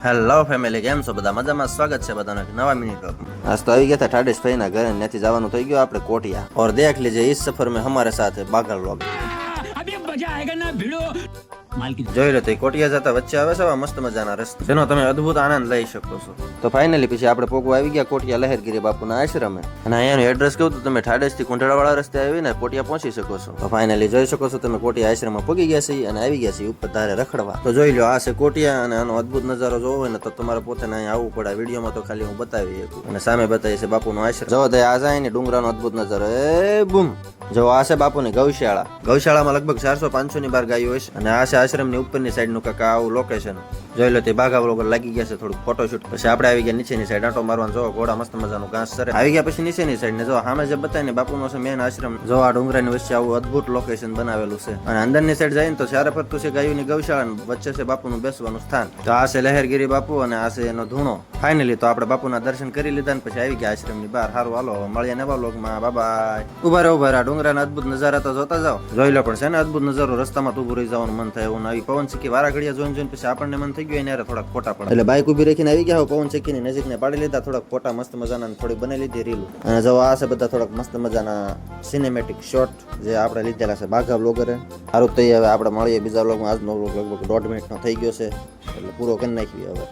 Hello family, કેમ છો બધા? મજામાં? સ્વાગત છે બધાનો એક નવા મિની બ્લોગમાં। आज तो આવી ગયા था ठाडेश भाई ના ઘરે, ત્યાંથી જવાનું થઈ ગયું આપણે કોટિયા। और देख लीजिए इस सफर में हमारे साथ है बागल लोग। अभी मजा आएगा ना भिड़ो माल की જોઈ લો, કોટિયા જતા વચ્ચે આવે છે મસ્ત મજાના રસ્તા, જેનો તમે અદ્ભુત આનંદ લઈ શકો છો। તો ફાઇનલી પછી આપણે પોગવા આવી ગયા કોટિયા લહેરગીરી બાપુના આશ્રમે, અને અહીંયાનું એડ્રેસ કહું તો તમે ઠાડેસ થી કુંઢળાવાળા રસ્તે આવીને કોટિયા પહોંચી શકો છો। તો ફાઇનલી જોઈ શકો છો તમે કોટિયા આશ્રમમાં પહોંચી ગયા છે અને આવી ગયા છે ઉપર ધારે રખડવા। તો જોઈ લો, આ છે કોટિયા, અને આનો અદ્ભુત નજારો જોવો હોય ને તો તમારે પોતાને અહીંયા આવવું પડે। વિડીયોમાં તો ખાલી હું બતાવી શકું, અને સામે બતાવી છે બાપુનો આશ્રમ। જો આ જાય ને ડુંગરાનો અદ્ભુત નજારો, એ બૂમ! જો આ છે બાપુની ગૌશાળા। ગૌશાળામાં લગભગ 400-500 ની બાર ગાયો હોય છે, અને આ છે આશ્રમની ઉપરની સાઈડ નું કાકા આવું લોકેશન। જોઈ લો, તે બાઘા વગર લાગી ગયા છે થોડુંક ફોટોશૂટ। પછી આપણે આવી ગયા નીચેની સાઈડ આંટો મારવાનું। જો ઘોડા મસ્ત મજાનું ઘાસ સરે। આવી ગયા પછી નીચેની સાઈડ ને જો સામે જે બતાય ને બાપુનો છે મેન આશ્રમ। જો આ ડુંગરાની વચ્ચે આવું અદ્ભુત લોકેશન બનાવેલું છે, અને અંદરની સાઈડ જાય ને તો ચારે ફરતું છે ગાયોની ગૌશાળા, વચ્ચે છે બાપુનું બેસવાનું સ્થાન। તો આ છે લહેરગીરી બાપુ અને આ છે એનો ધૂણો। ફાઇનલી તો આપણે બાપુના દર્શન કરી લીધા ને પછી આવી ગયા આશ્રમની બહાર। સારું, હાલો મળીએ નવા વ્લોગમાં, બાય બાય। ઉભા રહો, ડુંગરાના અદ્ભુત નજારા તો જોતા જાઓ। જોઈ લો, પણ છે ને અદ્ભુત નજારો, રસ્તામાં તો ઉભું રહી જવાનું મન થાય એવું। આવી પવન ચીકી વારા ઘડિયા જોઈને પછી આપણને મન થઈ ગયું એને થોડાક ફોટા પડે, એટલે બાઇક ઉભી રાખીને આવી ગયા, પવન ચીકીની નજીક ને પાડી લીધા થોડાક ફોટા મસ્ત મજાના, થોડી બનાવી લીધી રીલ। અને જો આ છે બધા થોડાક મસ્ત મજાના સિનેમેટિક શોટ જે આપણે લીધેલા છે બાઘા બ્લોગરે। સારું, તો હવે આપણે મળીએ બીજા વ્લોગમાં। આજનો વ્લોગ લગભગ 1.5 મિનિટનો થઈ ગયો છે, એટલે પૂરો કરી નાખીએ હવે।